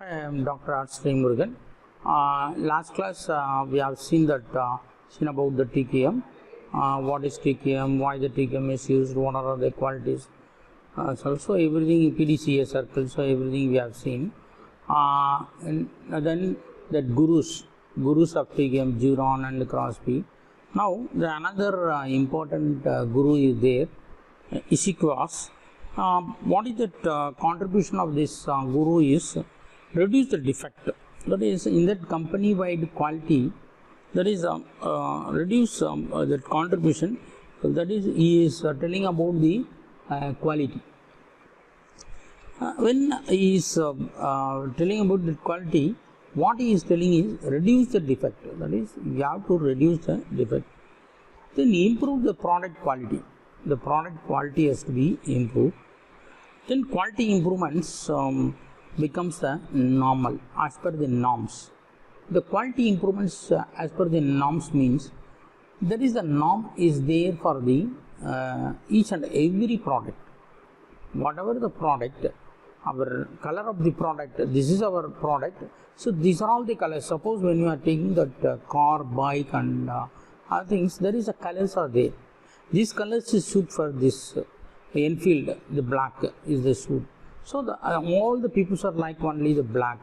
Hi, I am Dr. R. Srimurugan. Last class we have seen about the TKM. What is TKM? Why the TKM is used? What are the qualities? So everything PDCA circle. So everything we have seen. And then that gurus of TKM, Giron and Crosby. Now the another important guru is there, Issaquah. What is that contribution of this guru is reduce the defect, that is in that company wide quality, that is reduce that contribution, that is he is telling about the quality. When he is telling about the quality, what he is telling is reduce the defect, that is you have to reduce the defect, then improve the product quality. The product quality has to be improved. Then quality improvements becomes the normal as per the norms. The quality improvements as per the norms means that is the norm is there for the each and every product. Whatever the product, our color of the product, this is our product. So these are all the colors. Suppose when you are taking that car, bike and other things, there is a colors are there. These colors is suit for this Enfield, the black is the suit. So all the people are like only the black.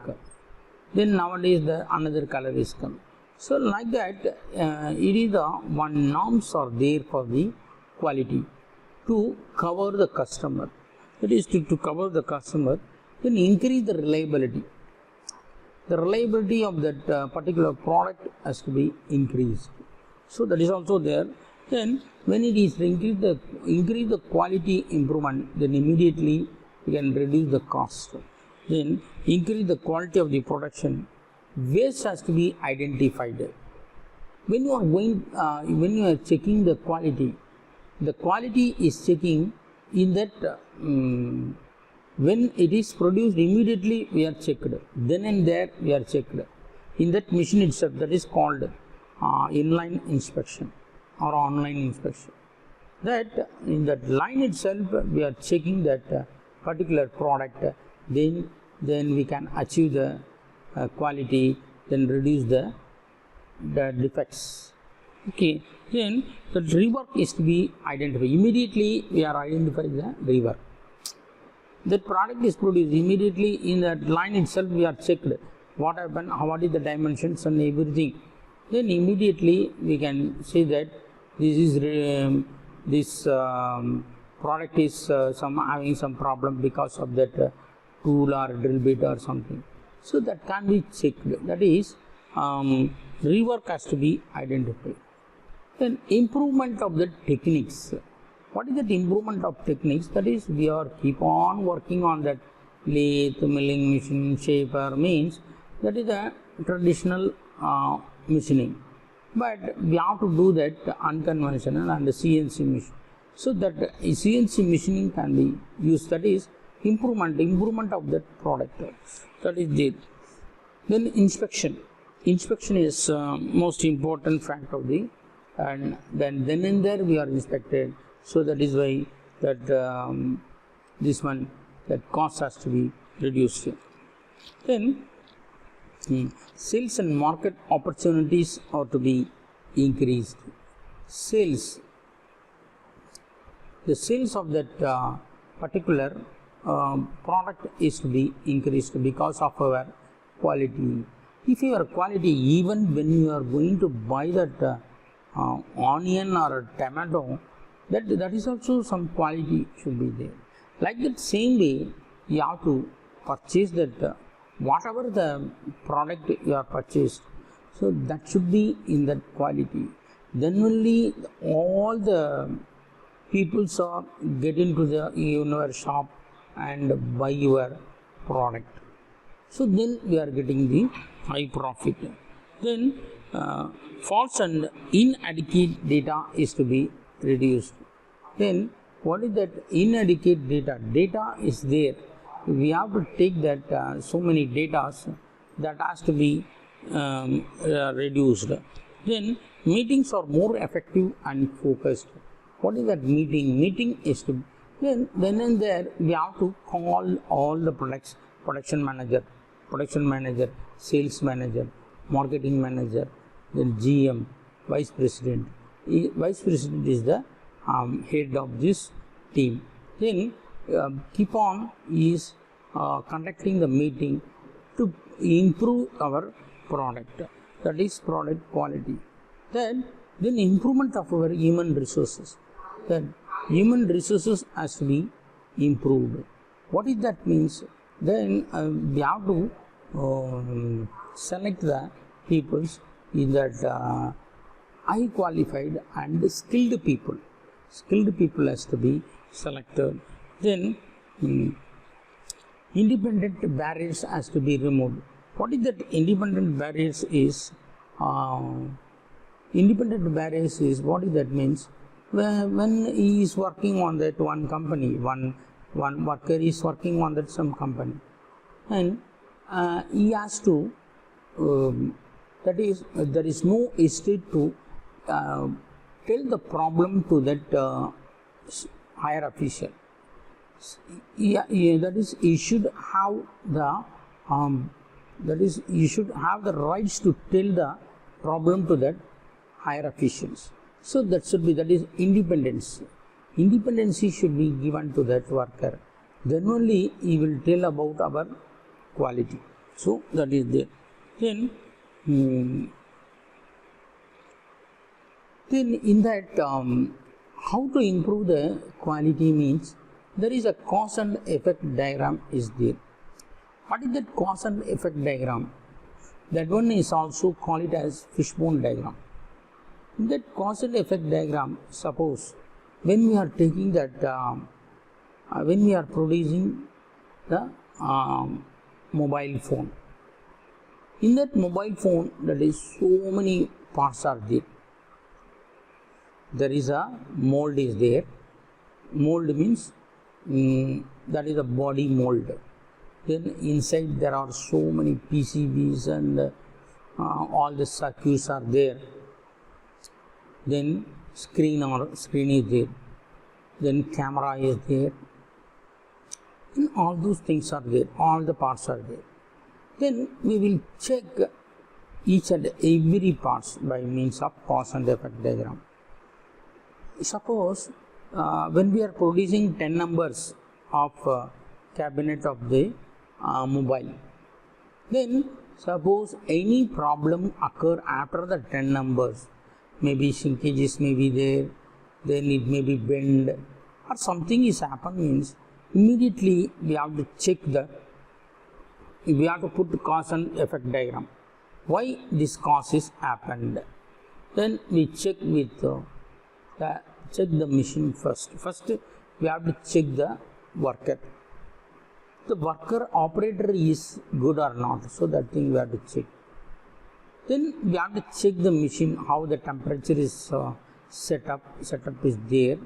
Then nowadays the another color is come. So like that, it is the one norms are there for the quality to cover the customer. That is to cover the customer, then increase the reliability. The reliability of that particular product has to be increased. So that is also there. Then when it is increase the quality improvement, then immediately you can reduce the cost. Then increase the quality of the production. Waste has to be identified. When you are when you are checking the quality is checking in that when it is produced immediately we are checked. Then and there we are checked. In that machine itself, that is called inline inspection or online inspection. That in that line itself we are checking that particular product, then we can achieve the quality, then reduce the defects. Okay, then the rework is to be identified. Immediately we are identifying the rework. That product is produced immediately in that line itself we are checked what happened, what is the dimensions and everything. Then immediately we can say that this is this product is having some problem because of that tool or drill bit or something. So that can be checked. That is rework has to be identified. Then improvement of the techniques. What is that improvement of techniques? That is we are keep on working on that lathe, milling machine, shaper means that is a traditional machining. But we have to do that unconventional and the CNC machine. So that CNC machining can be used. That is improvement of that product. That is it. Then inspection. Inspection is most important fact of the, and then and there we are inspected. So that is why that this one, that cost has to be reduced. Then sales and market opportunities are to be increased. Sales, the sales of that particular product is to be increased because of our quality. If your quality, even when you are going to buy that onion or a tomato, that is also some quality should be there. Like that same way, you have to purchase that whatever the product you are purchased, so that should be in that quality. Then only all the people are get into your shop and buy your product. So then we are getting the high profit. Then false and inadequate data is to be reduced. Then what is that inadequate data? Data is there. We have to take that so many data that has to be reduced. Then meetings are more effective and focused. What is that meeting? Meeting is to then and there we have to call all the production manager production manager, sales manager, marketing manager, then GM, vice president. Vice president is the head of this team. Then keep on is conducting the meeting to improve our product, that is product quality. Then improvement of our human resources. Then human resources has to be improved. What is that means? Then we have to select the peoples in that high qualified and skilled people. Skilled people has to be selected. Then independent barriers has to be removed. What is that independent barriers is? Independent barriers is, what is that means? When he is working on that one company, one worker is working on that some company, and he has to that is there is no estate to tell the problem to that higher official. That is, he should have the rights to tell the problem to that higher officials. So that should be, that is independence. Independency should be given to that worker. Then only he will tell about our quality. So that is there. Then in that how to improve the quality means, there is a cause and effect diagram is there. What is that cause and effect diagram? That one is also called it as fishbone diagram. In that cause and effect diagram, suppose when we are taking that, when we are producing the mobile phone, in that mobile phone, that is so many parts are there. There is a mold is there. Mold means that is a body mold. Then inside there are so many PCBs and all the circuits are there. Then screen is there. Then camera is there. And all those things are there. All the parts are there. Then we will check each and every parts by means of cause and effect diagram. Suppose when we are producing 10 numbers of cabinet of the mobile, then suppose any problem occur after the 10 numbers, maybe shrinkages may be there, then it may be bend or something is happened, means immediately we have to check we have to put the cause and effect diagram. Why this cause is happened? Then we check with check the machine first. First we have to check the worker. The worker operator is good or not, so that thing we have to check. Then we have to check the machine, how the temperature is set up is there.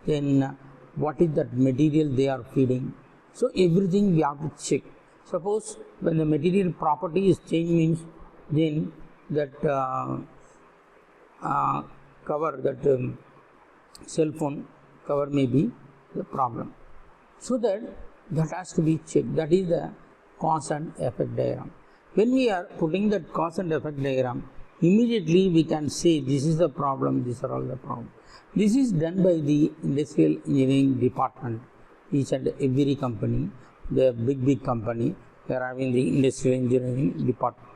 Then what is that material they are feeding. So everything we have to check. Suppose when the material property is changed, means then that cover, that cell phone cover may be the problem. So that has to be checked. That is the cause and effect diagram. When we are putting that cause and effect diagram, immediately we can say this is the problem, these are all the problems. This is done by the industrial engineering department. Each and every company, the big company, they are having the industrial engineering department.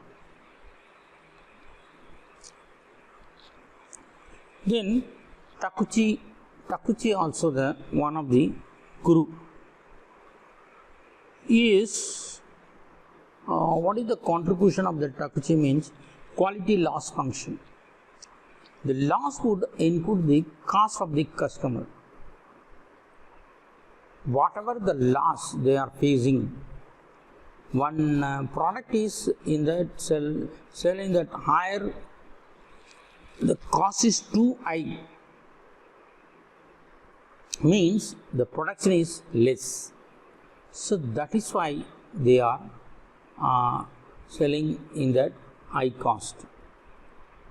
Then Takuchi also the one of the guru is what is the contribution of the Takuchi means quality loss function. The loss would include the cost of the customer. Whatever the loss they are facing, one product is in that selling that higher, the cost is too high, means the production is less. So that is why they are selling in that high cost.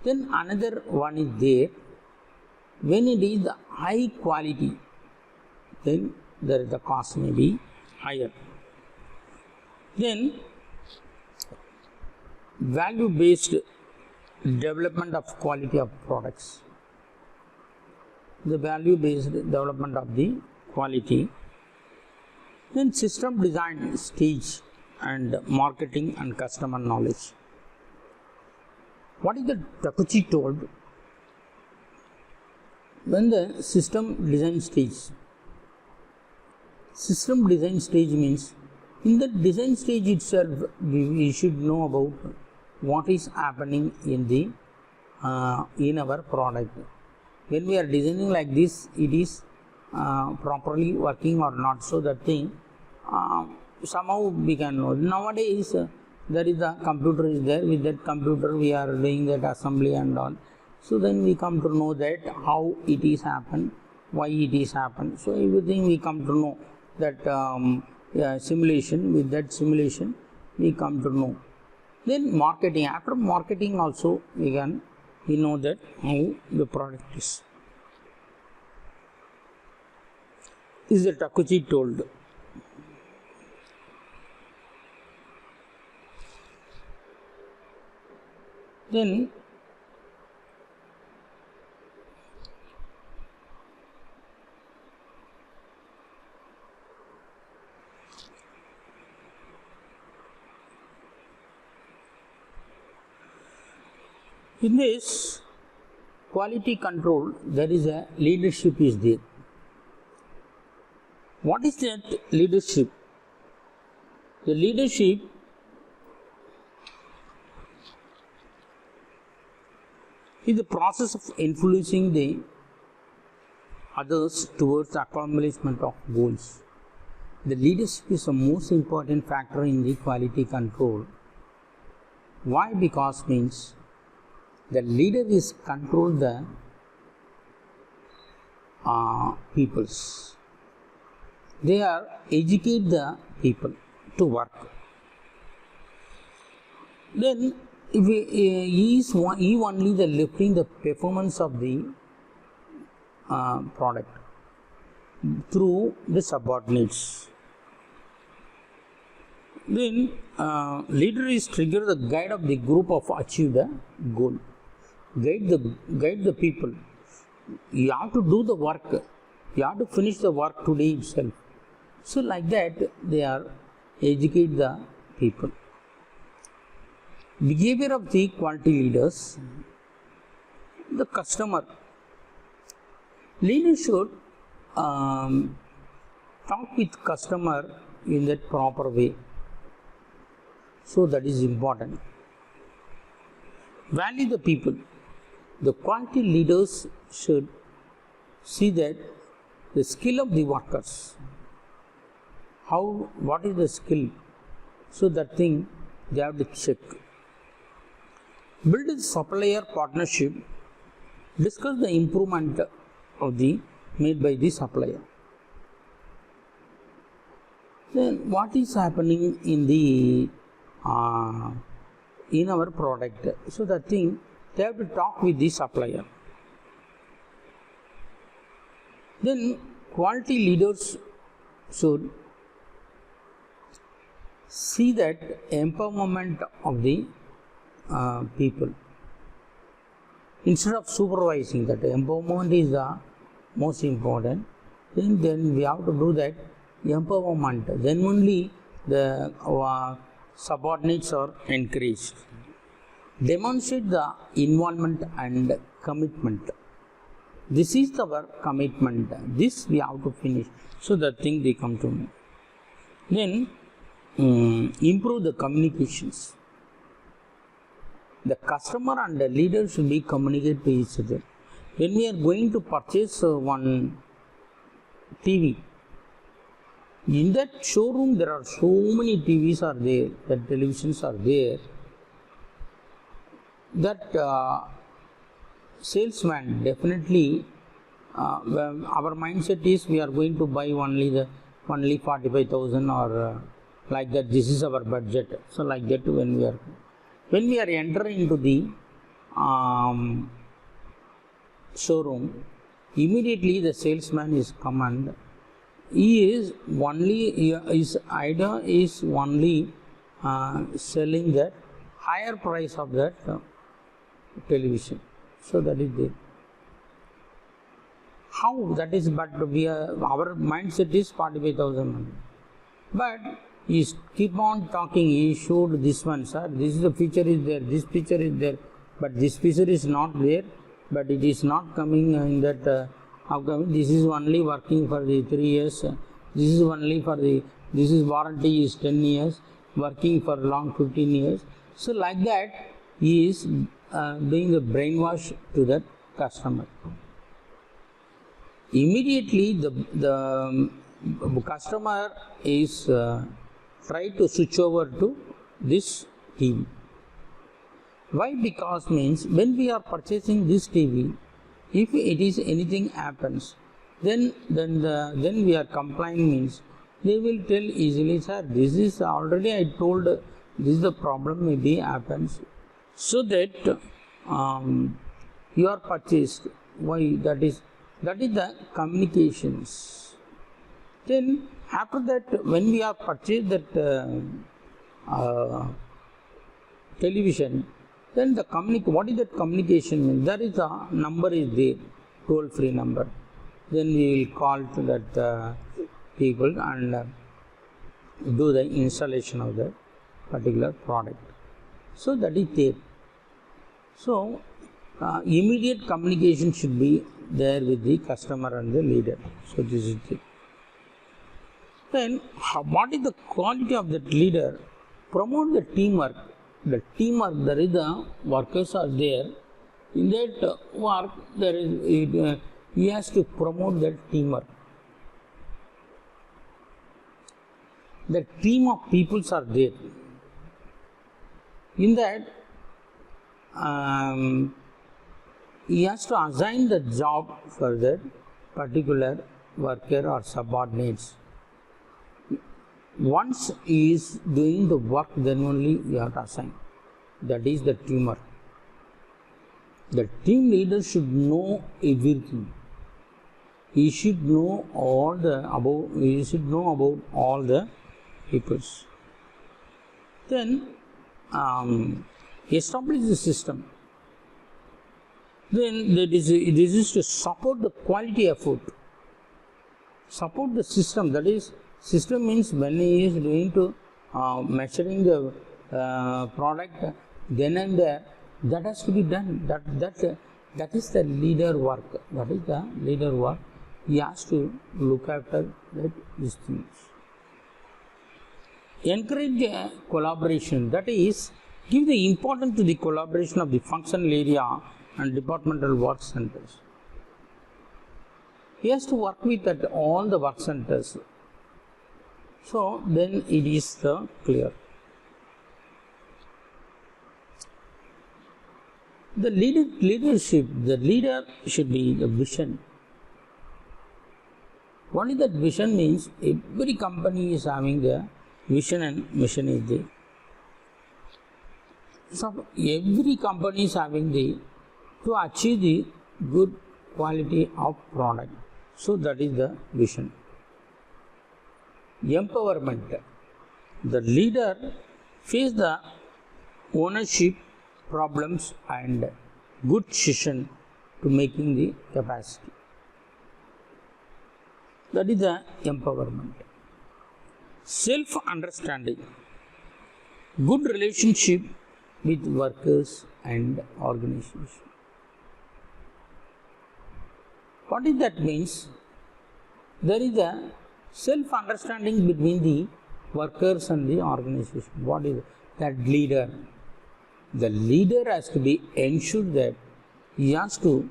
Then another one is there, when it is the high quality, then the cost may be higher. Then value based development of quality of products, the value based development of the quality. Then system design stage and marketing and customer knowledge. What is the Takuchi told? When the system design stage means in the design stage itself we should know about what is happening in the in our product. When we are designing like this, it is properly working or not, so that thing somehow we can know. Nowadays there is a computer is there, with that computer we are doing that assembly and all, so then we come to know that how it is happened, why it is happened, so everything we come to know that simulation, with that simulation we come to know. Then marketing, after marketing also we know that how the product is. This is the Takuchi told. Then in this quality control, there is a leadership is there. What is that leadership? The leadership is the process of influencing the others towards accomplishment of goals. The leadership is the most important factor in the quality control. Why? Because means the leader is control the peoples. They are educate the people to work. Then if he only the lifting the performance of the product through the subordinates. Then leader is trigger the guide of the group of achieve the goal. Guide the people. You have to do the work. You have to finish the work today itself. So like that they are educate the people. Behavior of the quality leaders. The customer. Leader should talk with customer in that proper way. So that is important. Value the people. The quality leaders should see that the skill of the workers. What is the skill? So that thing they have to check. Build a supplier partnership. Discuss the improvement of the made by the supplier. Then what is happening in the in our product? So that thing they have to talk with the supplier. Then quality leaders should see that empowerment of the people. Instead of supervising, that empowerment is the most important. Then we have to do that empowerment. Then only the subordinates are encouraged. Demonstrate the involvement and commitment. This is our commitment. This we have to finish. So that thing they come to know. Then improve the communications. The customer and the leader should be communicate to each other. When we are going to purchase one TV, in that showroom there are so many TVs are there, that televisions are there, that salesman definitely our mindset is we are going to buy only 45,000 or like that. This is our budget. So like that when we are entering into the showroom, immediately the salesman is come and his idea is only selling that higher price of that television. So that is there. How that is, but our mindset is 45,000. But he keep on talking, he showed this one, sir, this is the feature is there, this feature is there, but this feature is not there, but it is not coming in that upcoming, this is only working for the 3 years, this is only for the, this is warranty is 10 years, working for long 15 years. So like that, he is doing a brainwash to that customer. Immediately the customer is try to switch over to this TV. Why? Because means when we are purchasing this TV, if it is anything happens, then we are complying means they will tell easily, sir, this is already I told, this is the problem maybe happens, so that you are purchased. Why? That is the communications. Then after that, when we are purchased that television, then the what is that communication mean? There is a number is there, toll-free number. Then we will call to that people and do the installation of that particular product. So that is there. So immediate communication should be there with the customer and the leader. So this is it. Then what is the quality of that leader? Promote the teamwork. The teamwork, there is the workers are there. In that work, there is he has to promote that teamwork. The team of peoples are there. In that, he has to assign the job for that particular worker or subordinates. Once he is doing the work, then only you have to assign. That is the teamwork. The team leader should know everything. He should know all the about. He should know about all the peoples. Then establish the system. Then this is to support the quality effort. Support the system. That is, system means when he is doing to measuring the product, then and there, that has to be done. That is the leader work. That is the leader work. He has to look after these things. Encourage collaboration. That is, give the importance to the collaboration of the functional area and departmental work centers. He has to work with at all the work centers. So then it is clear. The leadership, the leader should be the vision. What is that vision means? Every company is having the vision and mission is there. So every company is having to achieve the good quality of product. So that is the vision. Empowerment. The leader face the ownership problems and good decision to making the capacity. That is the empowerment. Self-understanding. Good relationship with workers and organization. What is that means? There is a self-understanding between the workers and the organization. What is that leader? The leader has to be ensured that he has to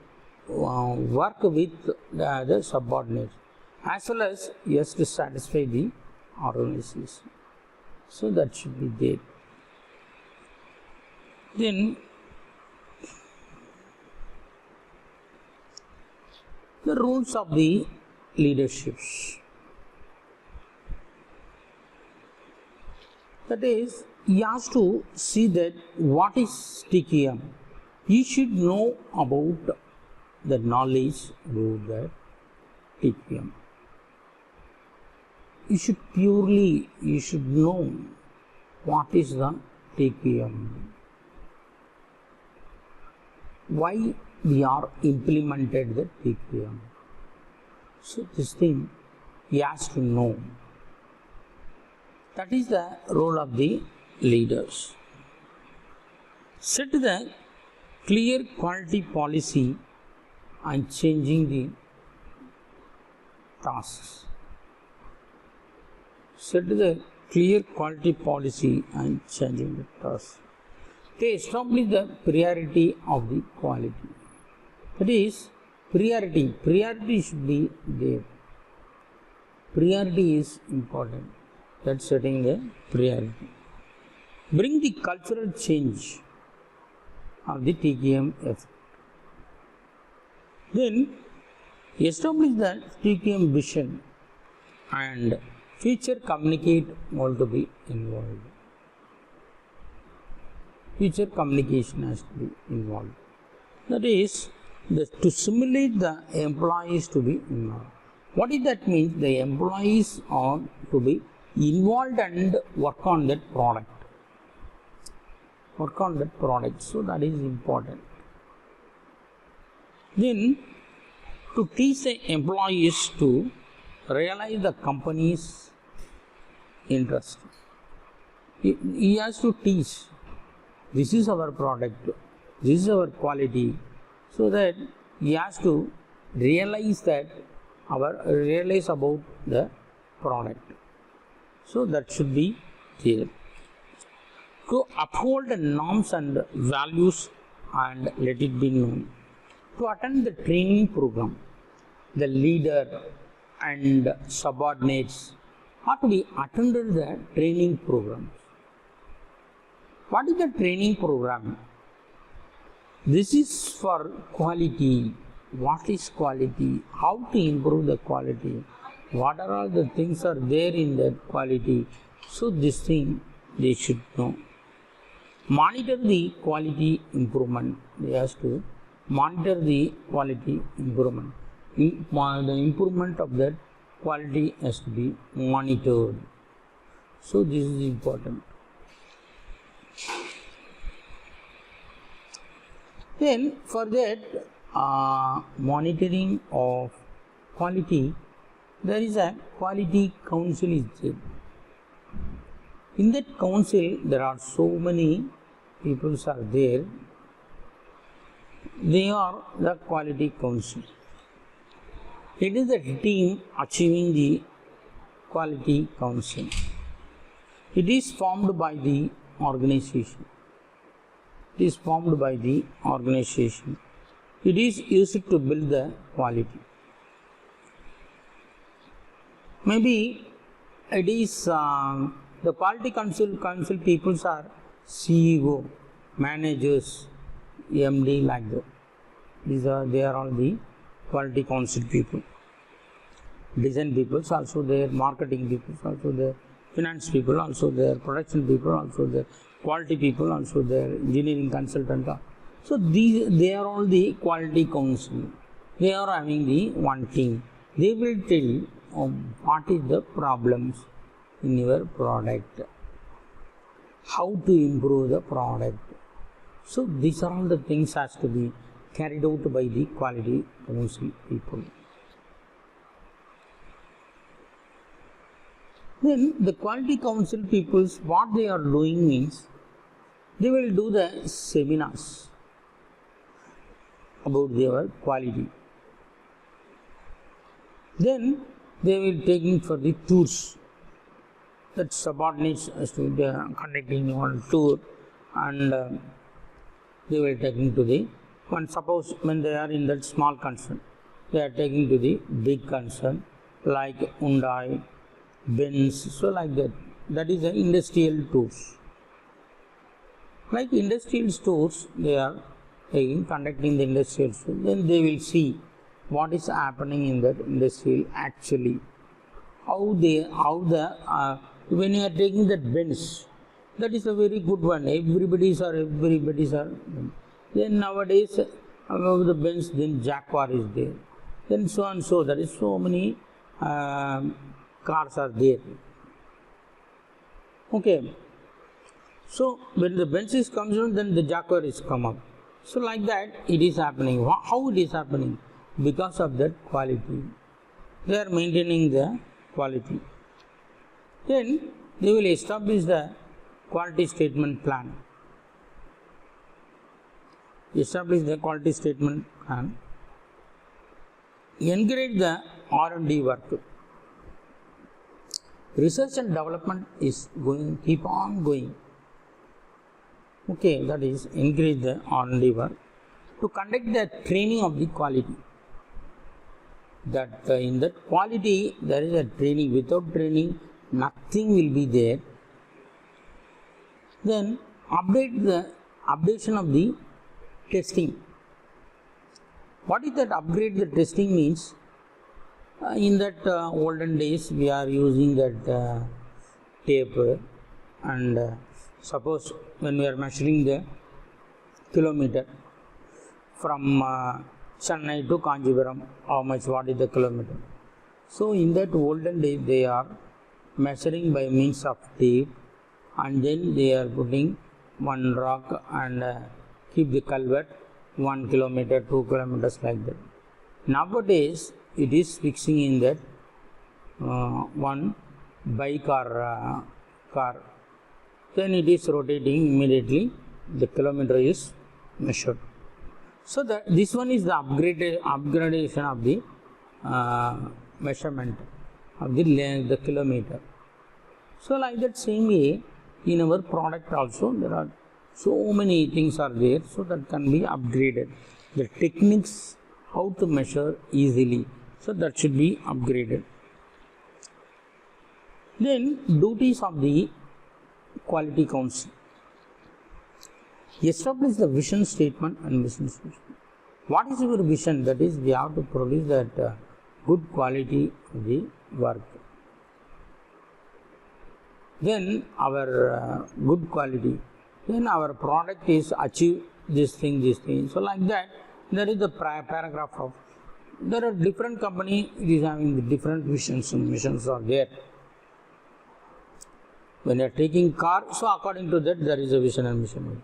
work with the other subordinates as well as he has to satisfy the organization. So that should be there. Then the rules of the leaderships. That is, he has to see that what is TQM. He should know about the knowledge about that TQM. You should know what is the TQM. why we are implemented the TQM. So this thing he has to know. That is the role of the leaders. Set the clear quality policy and changing the tasks. Set the clear quality policy and changing the tasks. They establish the priority of the quality. That is, priority should be there. Priority is important. That's setting the priority. Bring the cultural change of the TQM effort. Then establish the TQM vision and future communicate all to be involved. Future communication has to be involved. That is, to simulate the employees to be involved. What does that mean? The employees are to be involved and work on that product. Work on that product. So that is important. Then, to teach the employees to realize the company's interest. He has to teach. This is our product. This is our quality. So that he has to realize about the product. So that should be there. To uphold the norms and values and let it be known. To attend the training program, the leader and subordinates are to be attended the training programs. What is the training program? This is for quality. What is quality? How to improve the quality? What are all the things are there in that quality? So this thing they should know. Monitor the quality improvement. They have to monitor the quality improvement. The improvement of that quality has to be monitored. So this is important. Then for that monitoring of quality, there is a quality council is there. In that council, there are so many people are there. They are the quality council. It is the team achieving the quality council. It is formed by the organization. It is formed by the organization. It is used to build the quality. Maybe it is the quality council people are CEO, managers, MD like that. They are all the quality council people. Design people also there, marketing people also there, finance people also there, production people also there, quality people also there, engineering consultant. So they are all the quality council. They are having the one team. They will tell what is the problems in your product, how to improve the product. So these are all the things has to be carried out by the quality council people. Then the quality council peoples, what they are doing means, they will do the seminars about their quality. Then they will take in for the tours. That subordinates as to conducting one tour, and they will take into the one. Suppose when they are in that small concern, they are taking to the big concern like Hyundai, Benz, so like that. That is the industrial tours. Like industrial stores, they are conducting the industrial tours. Then they will see what is happening in that industrial actually. When you are taking that Benz, that is a very good one. Everybody's are. Then nowadays, above the Benz, then Jaguar is there. Then so and so. There is so many cars are there. Okay. So when the Benz is comes on, then the Jaguar is come up. So like that it is happening. How it is happening? Because of that quality. They are maintaining the quality. Then they will establish the quality statement plan. Establish the quality statement plan. Encourage the R&D work. Research and development is keep on going. Okay, that is encourage the R&D work. To conduct the training of the quality. That in that quality there is a training. Without training nothing will be there. Then updation of the testing. What is that upgrade the testing means? In that olden days we are using that tape, and suppose when we are measuring the kilometer from Chennai to Kanjipuram, how much, what is the kilometer? So in that olden days they are measuring by means of tape, and then they are putting one rock and keep the culvert 1 kilometer, 2 kilometers like that. Nowadays it is fixing in that one bike or car. Then it is rotating immediately, the kilometer is measured. So this one is the upgradation of the measurement of the length, the kilometer. So like that same way in our product also there are so many things are there, so that can be upgraded. The techniques how to measure easily, so that should be upgraded. Then duties of the quality council. Establish the vision statement and mission statement. What is your vision? That is, we have to produce that good quality of the work. Then our good quality. Then our product is achieve this thing. So like that, there is the paragraph of. There are different company. It is having the different visions and missions are there. When you are taking car, so according to that there is a vision and mission.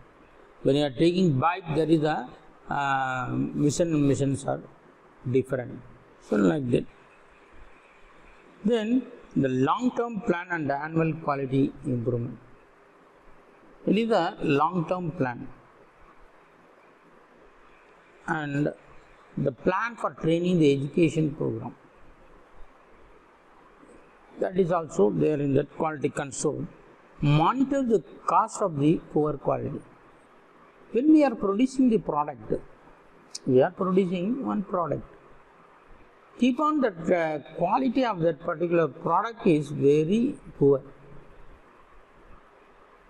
When you are taking bike, there is a vision and missions are different. So like that. Then the long-term plan and the annual quality improvement. It is a long-term plan. And the plan for training the education program. That is also there in that quality control. Monitor the cost of the poor quality. When we are producing the product, we are producing one product. Keep on that quality of that particular product is very poor.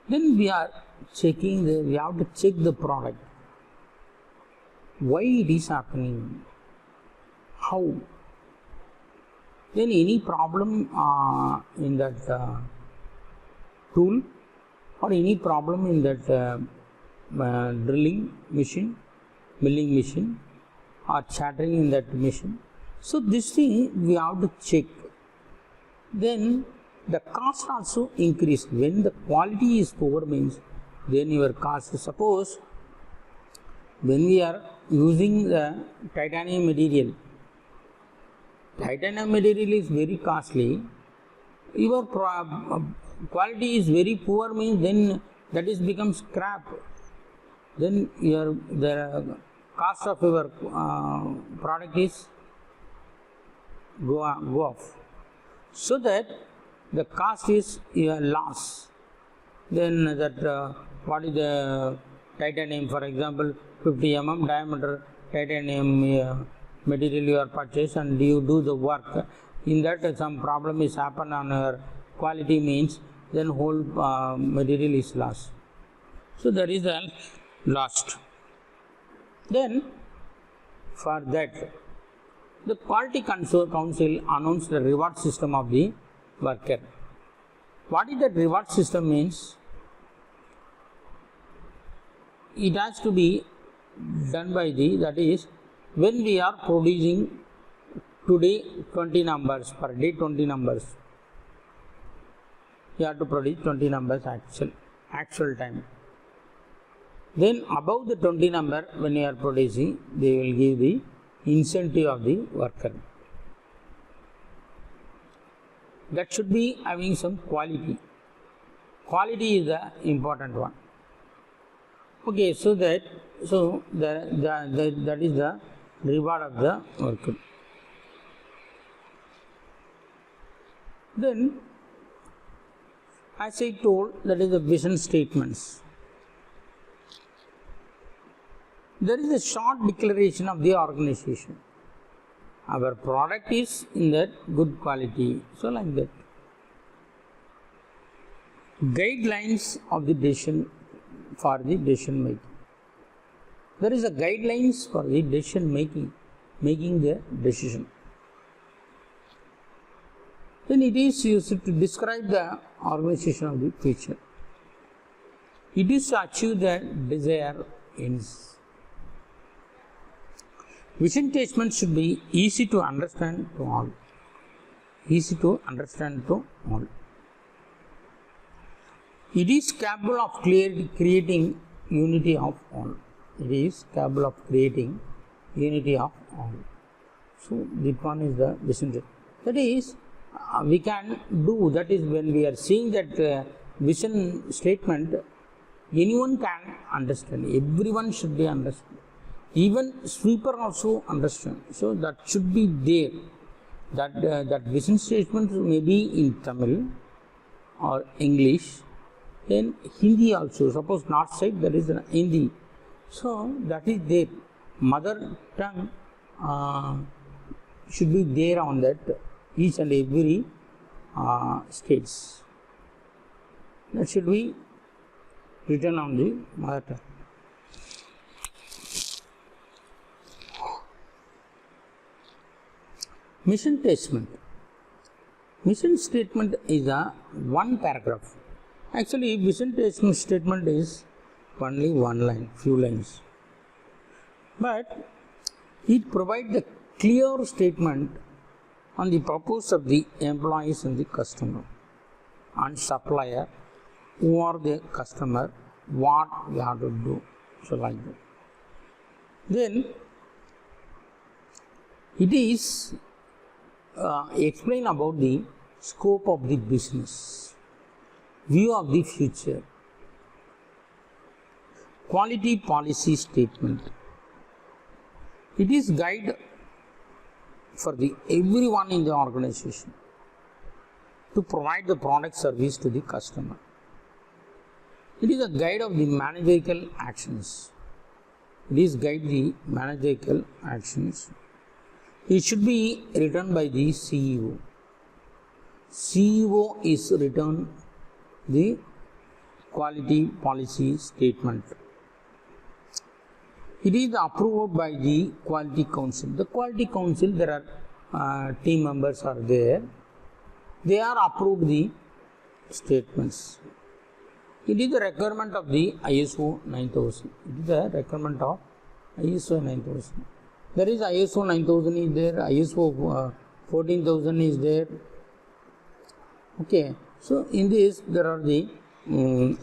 Then we are checking, we have to check the product. Why it is happening? How? Then any problem in that tool or any problem in that drilling machine, milling machine or chattering in that machine. So this thing we have to check. Then the cost also increase. When the quality is poor means then your cost. Suppose when we are using the titanium material is very costly. Your quality is very poor means then that is becomes scrap. Then the cost of your product is go off. So that the cost is your loss. Then that what is the titanium, for example, 50 mm diameter titanium material you are purchased and you do the work. In that some problem is happen on your quality means then whole material is lost. So that is the lost. Then for that the quality council announced the reward system of the worker. What is that reward system means? It has to be done by that is when we are producing today 20 numbers, per day 20 numbers. You have to produce 20 numbers actual time. Then above the 20 number, when you are producing, they will give the incentive of the worker. That should be having some quality. Quality is the important one. Okay, so that is the reward of the worker. Then, as I told, that is the vision statements. There is a short declaration of the organization. Our product is in that good quality, so like that. Guidelines of the decision for the decision making. There is a guidelines for the decision making the decision. Then it is used to describe the organization of the future. It is to achieve the desired ends. Vision statement should be easy to understand to all. Easy to understand to all. It is capable of creating unity of all. It is capable of creating unity of all. So, that one is the vision statement. That is, we can do, that is when we are seeing that vision statement, anyone can understand, everyone should be understand. Even sweeper also understand. So, that should be there. That vision statement may be in Tamil or English, then Hindi also. Suppose north side, there is Hindi. So, that is there. Mother tongue should be there on that each and every states. That should be written on the mother tongue. Mission statement. Mission statement is a one paragraph. Actually, vision statement is only one line, few lines. But it provides a clear statement on the purpose of the employees and the customer and supplier, who are the customer, what we have to do. So, like that. Then, it is explain about the scope of the business, view of the future, quality policy statement. It is guide for the everyone in the organization to provide the product service to the customer. It is a guide of the managerial actions. It is guide the managerial actions. It should be written by the CEO. CEO is written the quality policy statement. It is approved by the quality council. The quality council, there are team members are there. They are approved the statements. It is the requirement of the ISO 9000. It is the requirement of ISO 9000. There is ISO 9000 is there, ISO 14000 is there. Okay, so in this there are the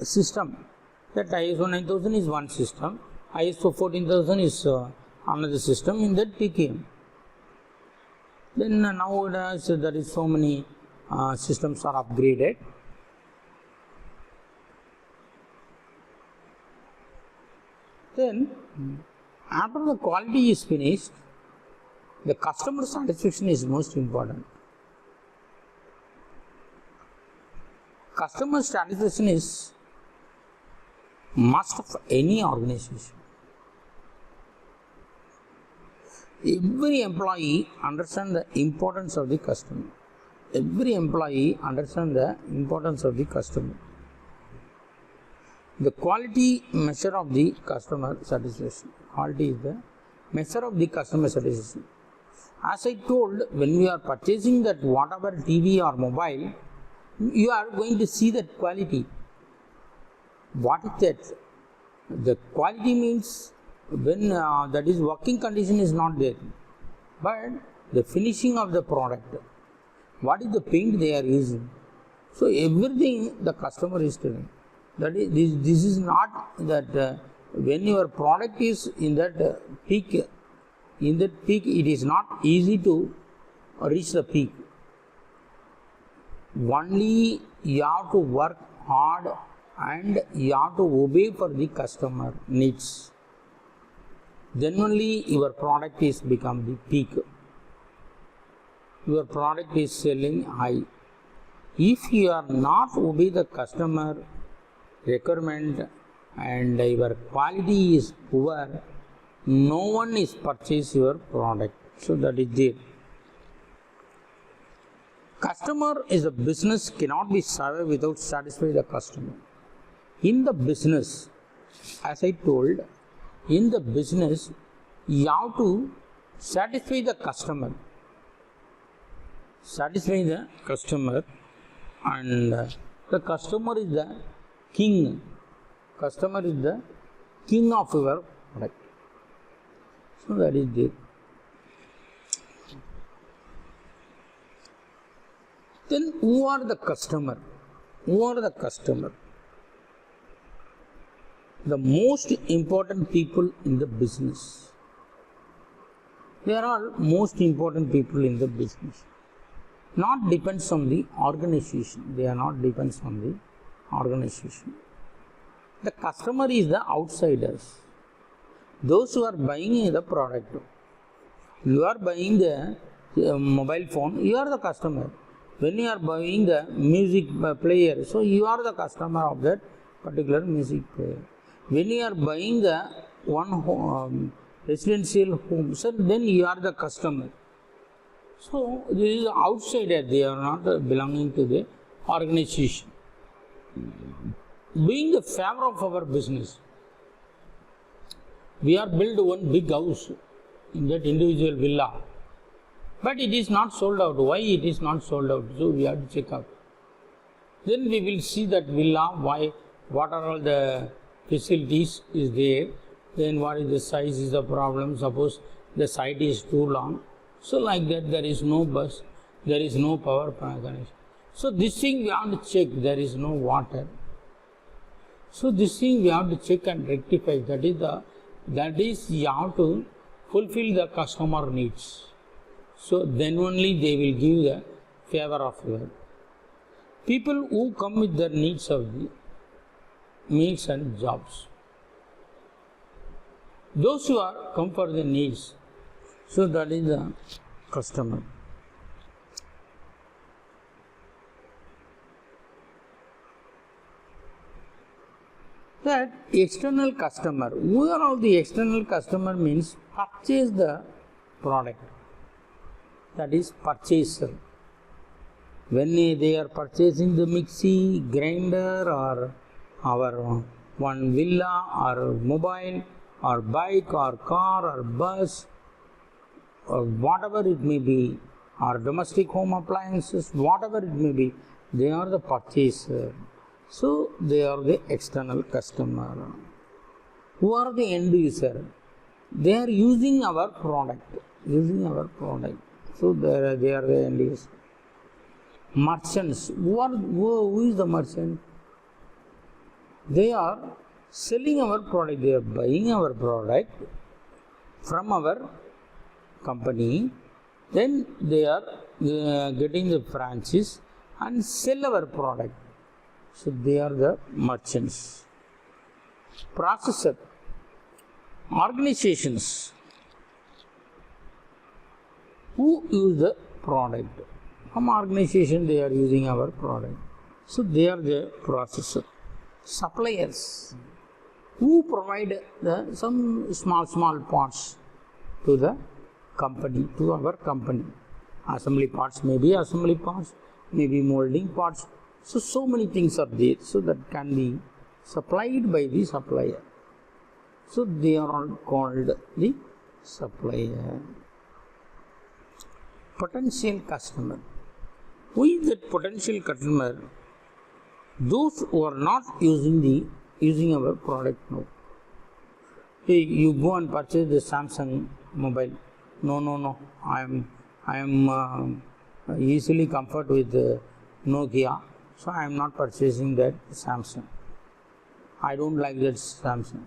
system. That ISO 9000 is one system, ISO 14000 is another system in that TKM. Then nowadays there is so many systems are upgraded. Then after the quality is finished, the customer satisfaction is most important. Customer satisfaction is must of any organization. Every employee understands the importance of the customer. Every employee understands the importance of the customer. The quality measure of the customer satisfaction. Quality is the measure of the customer satisfaction. As I told, when we are purchasing that whatever TV or mobile, you are going to see that quality. What is that? The quality means when that is working condition is not there, but the finishing of the product. What is the paint they are using? So everything the customer is telling. That is, this is not that when your product is in that peak, it is not easy to reach the peak. Only you have to work hard and you have to obey for the customer needs. Then only your product is become the peak. Your product is selling high. If you are not obey the customer requirement and your quality is poor, no one is purchase your product. So that is there. Customer is a business cannot be served without satisfying the customer. In the business, as I told, in the business, you have to satisfy the customer. Satisfy the customer, and the customer is the king. Customer is the king of your product. So that is there. Then who are the customer? Who are the customer? The most important people in the business. They are all most important people in the business. Not depends on the organization. They are not depends on the organization. The customer is the outsiders. Those who are buying the product. You are buying the mobile phone, you are the customer. When you are buying the music player, so you are the customer of that particular music player. When you are buying the one residential home, so then you are the customer. So this is outsider, they are not belonging to the organization. Being the favor of our business, we are built one big house in that individual villa, but it is not sold out. Why it is not sold out? So we have to check out. Then we will see that villa, why, what are all the facilities is there, then what is the size is the problem. Suppose the site is too long, so like that there is no bus, there is no power connection. So this thing we have to check, there is no water. So this thing we have to check and rectify. That is you have to fulfill the customer needs. So then only they will give the favor of you. People who come with their needs of the needs and jobs. Those who are come for the needs, so that is the customer. That external customer, who are all the external customer means purchase the product. That is purchaser. When they are purchasing the mixie, grinder, or our one villa, or mobile, or bike, or car, or bus, or whatever it may be, or domestic home appliances, whatever it may be, they are the purchaser. So they are the external customer. Who are the end user? They are using our product. So they are the end user. Merchants. Who is the merchant? They are selling our product. They are buying our product from our company. Then they are getting the franchise and sell our product. So they are the merchants. Processor. Organizations who use the product. Some organization they are using our product. So they are the processor. Suppliers who provide some small parts to the company, to our company. Assembly parts, maybe molding parts. So many things are there. So that can be supplied by the supplier. So they are all called the supplier. Potential customer. Who is that potential customer? Those who are not using our product now. Hey, you go and purchase the Samsung mobile. No. I am easily comfort with Nokia. So I am not purchasing that Samsung. I don't like that Samsung.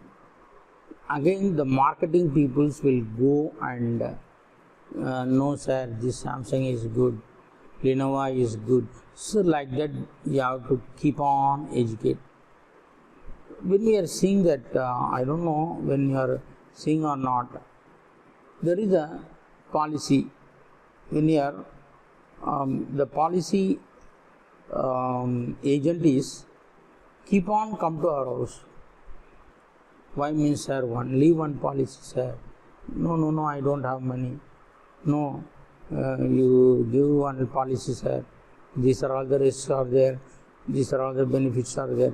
again the marketing peoples will go and no sir, this Samsung is good, Lenovo is good. So like that you have to keep on educate. When we are seeing that, I don't know when you are seeing or not, there is a policy. When you are, the policy agent is keep on come to our house. Why means sir, only one policy sir. No, I don't have money. No, you give one policy sir. These are all the risks are there. These are all the benefits are there.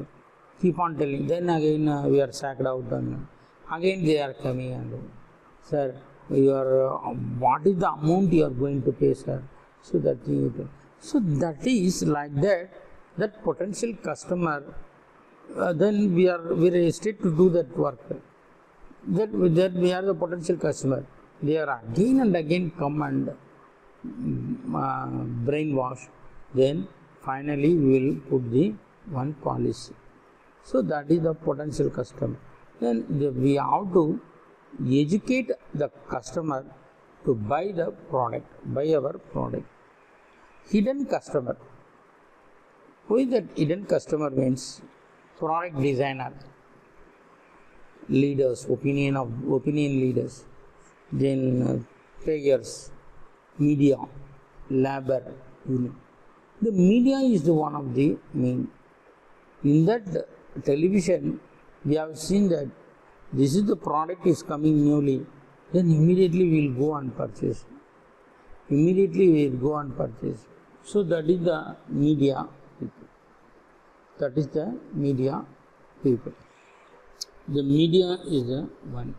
Keep on telling. Then again we are sacked out and again they are coming and sir, what is the amount you are going to pay sir? So that that is like that. That potential customer, then we are restricted to do that work. That we are the potential customer. They are again and again come and brainwash. Then finally we will put the one policy. So that is the potential customer. Then we have to educate the customer to buy the product, buy our product. Hidden customer. Who is that hidden customer? Means product designer, leaders, opinion leaders, then payers, media, labor. The media is the one of the main. In that television, we have seen that this is the product is coming newly, then immediately we will go and purchase. Immediately we will go and purchase. So that is the media people. That is the media people. The media is the one.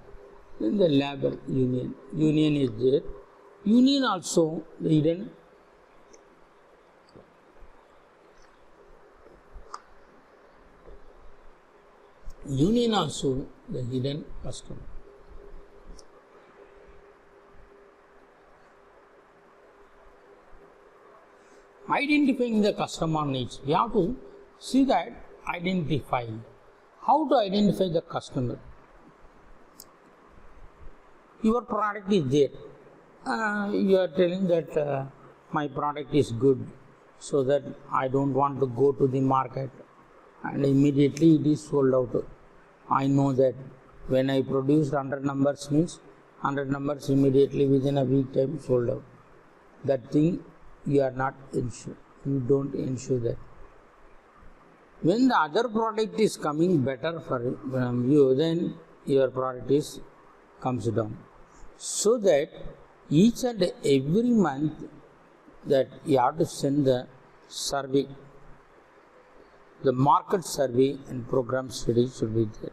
Then the labor union. Union is there. Union also the hidden. Union also the hidden customer. Identifying the customer needs. We have to see that identify. How to identify the customer? Your product is there. You are telling that my product is good, so that I don't want to go to the market and immediately it is sold out. I know that when I produce 100 numbers means 100 numbers immediately within a week time sold out. That thing you are not ensure. You don't ensure that. When the other product is coming better from you, then your product comes down. So that each and every month that you have to send the survey, the market survey and program study should be there.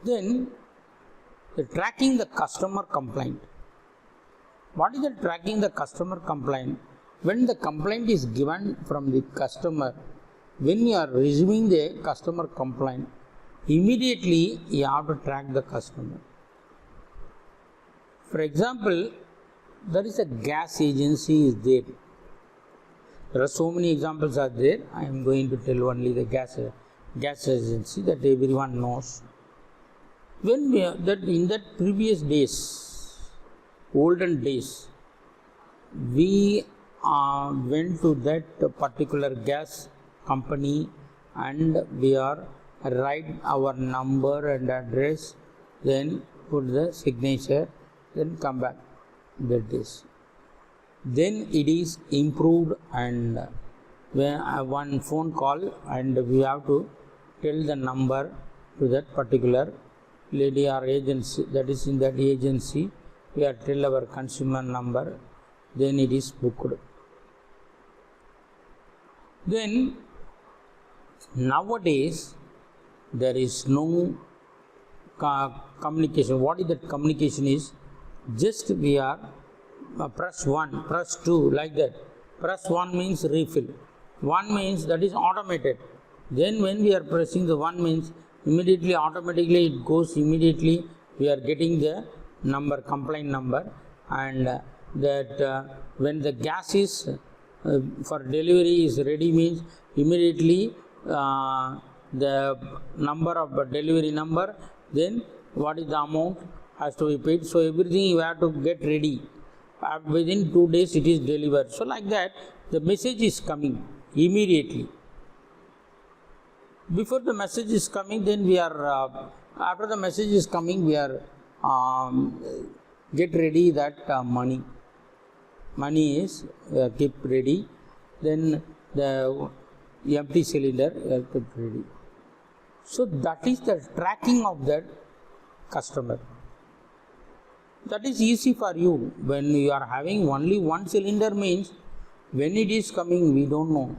Then the tracking the customer complaint. What is the tracking the customer complaint? When the complaint is given from the customer, when you are receiving the customer complaint, immediately you have to track the customer. For example, there is a gas agency is there. There are so many examples are there. I am going to tell only the gas agency that everyone knows. When in that previous days, olden days, we went to that particular gas company and we are write our number and address, then put the signature, then come back that days. Then it is improved and when one phone call and we have to tell the number to that particular lady or agency, that is in that agency, we have tell our consumer number, then it is booked. Then nowadays there is no communication. What is that communication is? Just we are press 1, press 2 like that. Press 1 means refill. 1 means that is automated. Then when we are pressing the 1 means immediately automatically it goes immediately we are getting the number, complaint number, and that when the gas is for delivery is ready means immediately the number of delivery number, then what is the amount has to be paid. So everything you have to get ready. Within 2 days it is delivered. So like that, the message is coming immediately. Before the message is coming, then we are, after the message is coming, we are get ready that money is keep ready. Then the empty cylinder keep ready. So that is the tracking of that customer. That is easy for you. When you are having only one cylinder means when it is coming we don't know.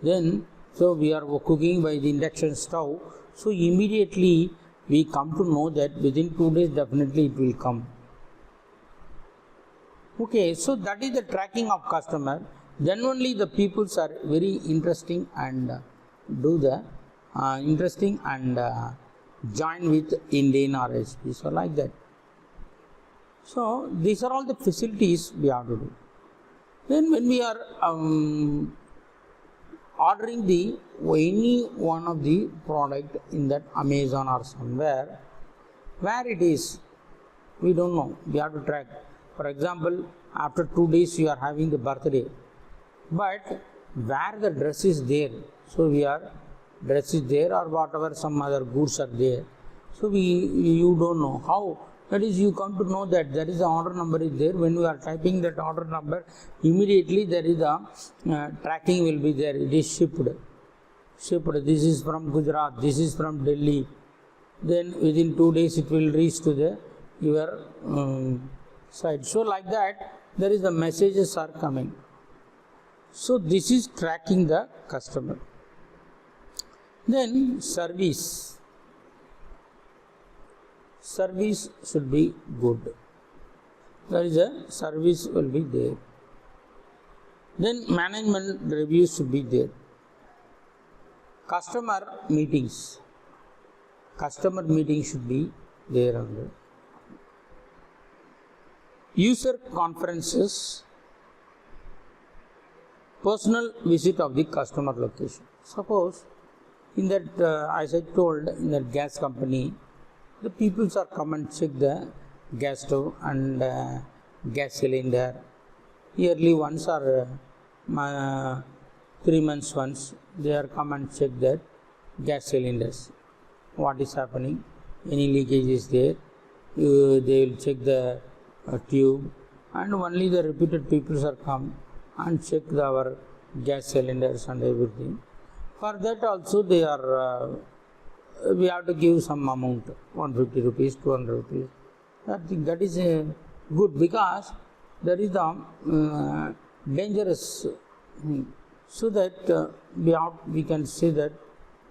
Then so we are cooking by the induction stove. So immediately we come to know that within 2 days definitely it will come. Okay, so that is the tracking of customer. Then only the peoples are very interesting and do the interesting and join with Indian RSP. So like that. So these are all the facilities we have to do. Then when we are ordering the any one of the product in that Amazon or somewhere, where it is, we don't know. We have to track. For example, after 2 days you are having the birthday, but where the dress is there, so we are dress is there or whatever some other goods are there. So you don't know how. That is, you come to know that there is an order number is there. When we are typing that order number, immediately there is a tracking will be there. It is shipped. This is from Gujarat. This is from Delhi. Then within 2 days it will reach to your site. So like that, there is the messages are coming. So this is tracking the customer. Then service should be good. There is a service will be there. Then management reviews should be there. Customer meetings should be there on there. User conferences, personal visit of the customer location. Suppose in that, as I told, in that gas company, the people are come and check the gas stove and gas cylinder. Yearly once or 3 months once, they are come and check that gas cylinders. What is happening? Any leakage is there? They will check the tube, and only the reputed people are come and check our gas cylinders and everything. For that also they are we have to give some amount, 150 rupees, 200 rupees. I think that is good, because there is the dangerous thing. So that we can say that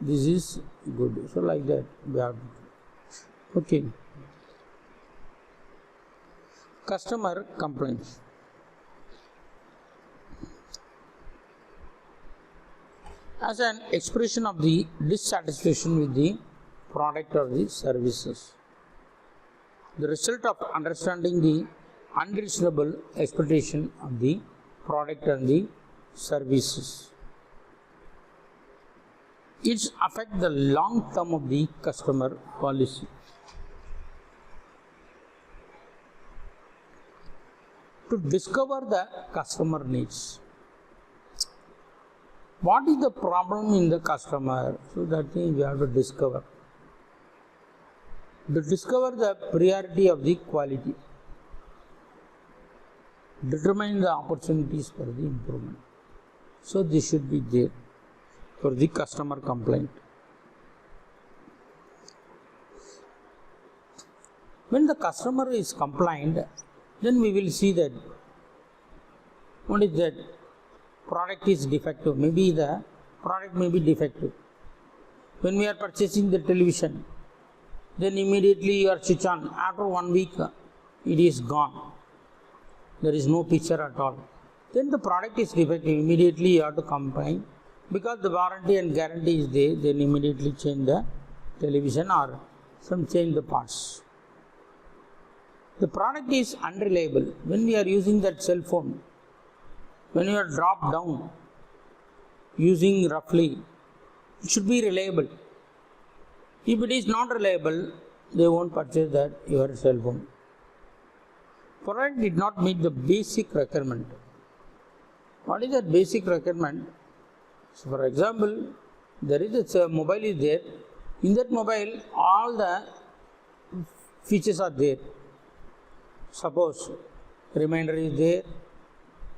this is good. So like that we have to. Okay. Customer complaints. As an expression of the dissatisfaction with the product or the services. The result of understanding the unreasonable expectation of the product and the services. It affects the long term of the customer policy. To discover the customer needs. What is the problem in the customer? So that thing we have to discover. To discover the priority of the quality. Determine the opportunities for the improvement. So this should be there for the customer complaint. When the customer is complained, then we will see that what is that product is defective. Maybe the product may be defective. When we are purchasing the television, then immediately you are switch on. After 1 week, it is gone. There is no picture at all. Then the product is defective. Immediately you have to complain, because the warranty and guarantee is there. Then immediately change the television or change the parts. The product is unreliable. When we are using that cell phone, when you are dropped down using roughly, it should be reliable. If it is not reliable, they won't purchase that your cell phone. Product did not meet the basic requirement. What is that basic requirement? So for example, there is a mobile is there. In that mobile, all the features are there. Suppose reminder is there,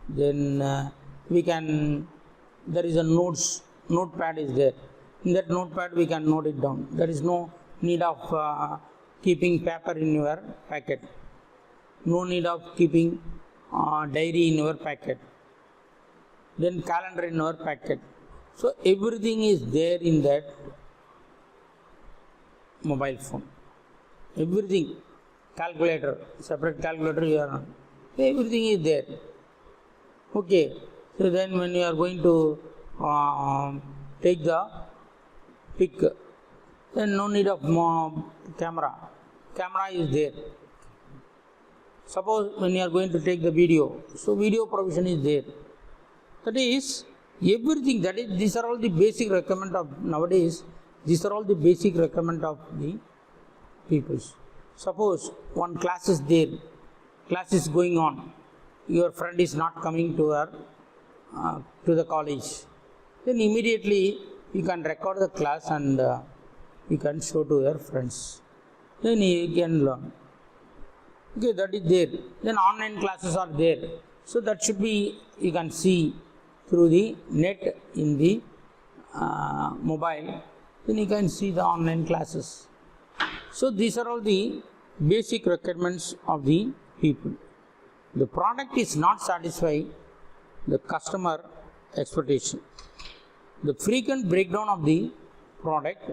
then there is a notepad is there. In that notepad we can note it down. There is no need of keeping paper in your packet. No need of keeping diary in your packet. Then calendar in your packet. So everything is there in that mobile phone. Everything. Calculator, separate calculator you are on. Everything is there. Okay. So then when you are going to take the pic, then no need of camera. Camera is there. Suppose when you are going to take the video, so video provision is there. That is everything. That is, these are all the basic requirement of nowadays. These are all the basic requirement of the peoples. Suppose one class is there, class is going on, your friend is not coming to the college, then immediately you can record the class and you can show to your friends. Then you can learn. Okay, that is there. Then online classes are there. So that should be, you can see through the net in the mobile. Then you can see the online classes. So these are all the basic requirements of the people. The product is not satisfying the customer expectation. The frequent breakdown of the product,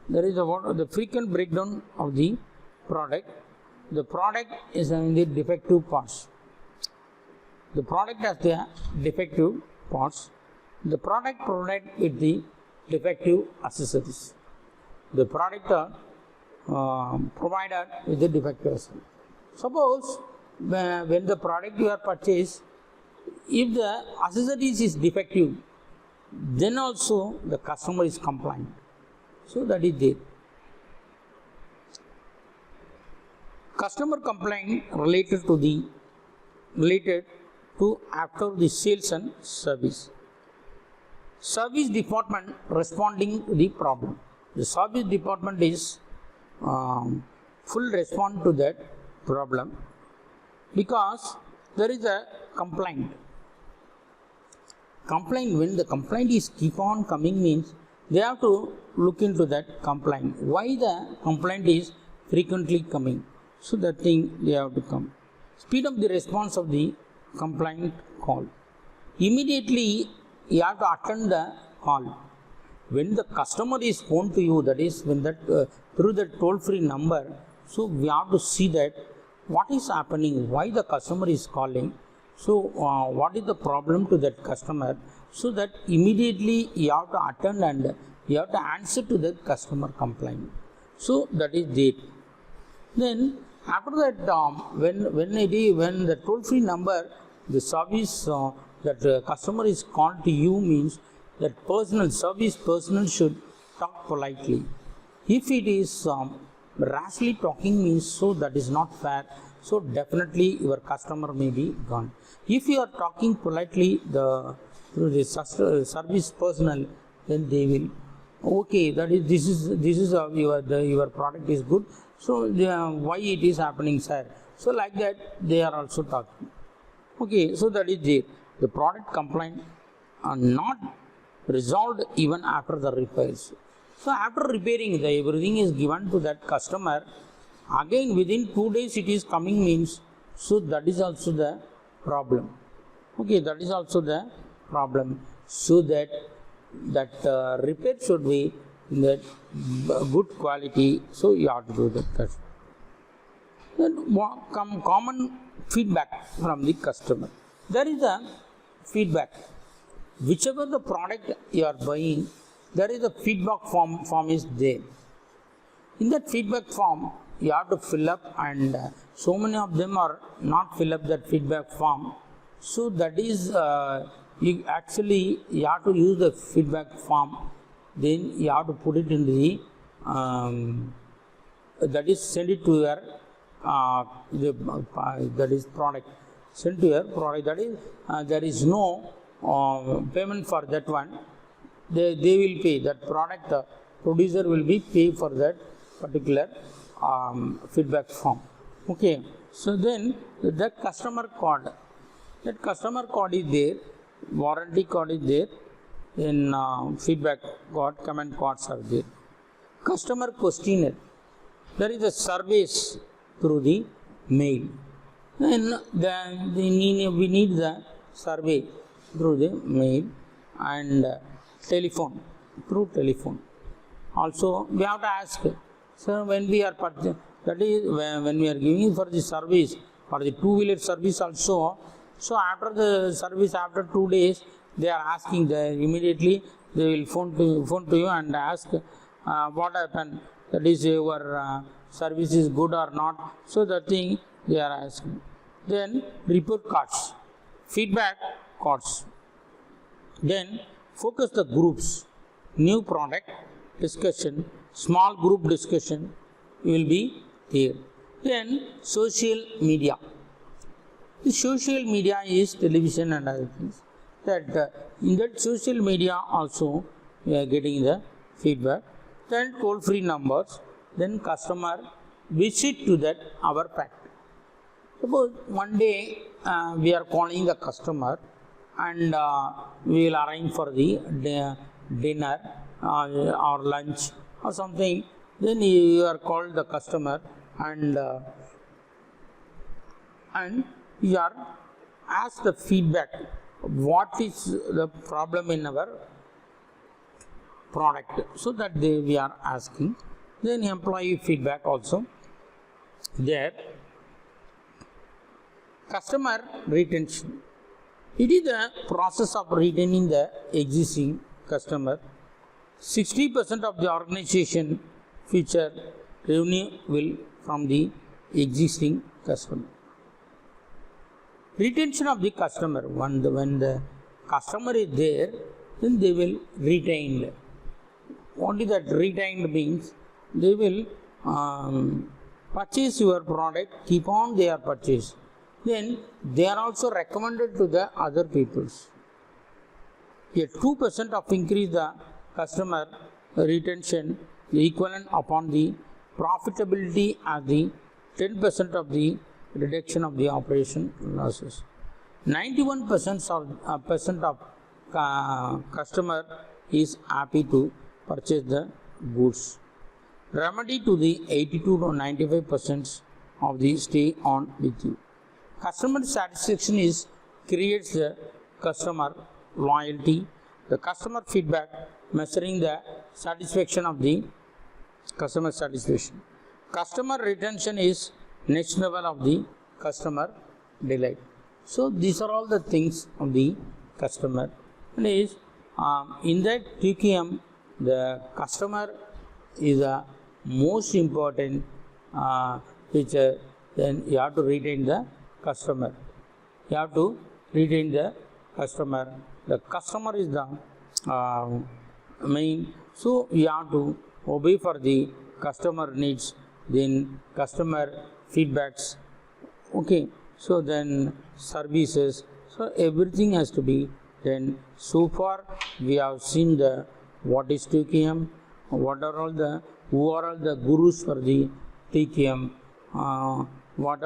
there is the frequent breakdown of the product. The product is in the defective parts. The product has the defective parts. The product provided with the defective accessories. The product provided with the defective accessories. Suppose when the product you are purchased, if the accessories is defective, then also the customer is compliant. So that is there. Customer complaint related to after the sales and service. Service department responding to the problem. The service department is full response to that problem because there is a complaint. When the complaint is keep on coming means they have to look into that complaint. Why the complaint is frequently coming? So that thing they have to come. Speed up the response of the complaint call. Immediately you have to attend the call. When the customer is phoned to you, that is when that through the toll-free number, so we have to see that what is happening, why the customer is calling. So what is the problem to that customer, so that immediately you have to attend and you have to answer to the customer complaint. So that is it. Then after that, when the toll-free number, the service that customer is called to you means that service personnel should talk politely. If it is rashly talking means, so that is not fair. So definitely your customer may be gone. If you are talking politely through the service personnel, then they will, okay, that is this is your product is good. So why it is happening, sir? So like that they are also talking. Okay, so that is it. The product complaint are not resolved even after the repairs. So after repairing, everything is given to that customer. Again within 2 days it is coming means, so that is also the problem. Okay, that is also the problem. So that repair should be in that good quality. So you have to do that. Then come common feedback from the customer. There is a feedback. Whichever the product you are buying, there is a feedback form is there. In that feedback form, you have to fill up, and so many of them are not fill up that feedback form. So that is you have to use the feedback form. Then you have to put it into the that is send it to your that is product, send to your product, that is there is no payment for that one. They will pay, that product producer will be pay for that particular feedback form. Okay, so then the customer card, that customer card is there, warranty card is there, in feedback card, comment cards are there. Customer questionnaire, there is a surveys through the mail, then we need the survey through the mail, and telephone, through telephone. Also we have to ask, so when we are purchasing, that is when we are giving for the service, for the two-wheeler service also, so after the service, after 2 days, they are asking, immediately they will phone to you and ask what happened, that is your service is good or not, so the thing they are asking. Then report cards, feedback cards, then focus the groups, new product discussion, small group discussion will be there. Then social media, the social media is television and other things, that in that social media also we are getting the feedback. Then toll free numbers, then customer visit to that our factory. Suppose one day we are calling the customer and we will arrange for the dinner or lunch or something, then you are called the customer and you are asked the feedback, what is the problem in our product, so that we are asking. Then employee feedback also there. Customer retention, it is the process of retaining the existing customer. 60% of the organization future revenue will from the existing customer. Retention of the customer, when the customer is there, then they will retain. What is that retained means? They will purchase your product, keep on their purchase. Then they are also recommended to the other peoples. A 2% of increase the customer retention, the equivalent upon the profitability as the 10% of the reduction of the operation losses. 91% of customer is happy to purchase the goods. Remedy to the 82 to 95% of the stay on with you. Customer satisfaction is creates the customer loyalty. The customer feedback measuring the satisfaction of the customer satisfaction. Customer retention is next level of the customer delight. So these are all the things of the customer. And is in that TQM, the customer is a most important feature. Then you have to retain the customer. You have to retain the customer. The customer is the main. So you have to obey for the customer needs. Then customer feedbacks. Okay. So then services. So everything has to be done. So far we have seen the what is TQM, who are all the gurus for the TQM, what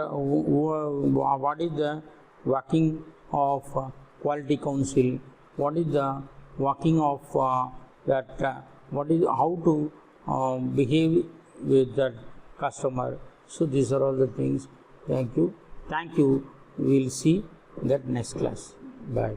is the working of quality council, what is the working of what is how to behave with that customer. So these are all the things. Thank you. We will see that next class. Bye.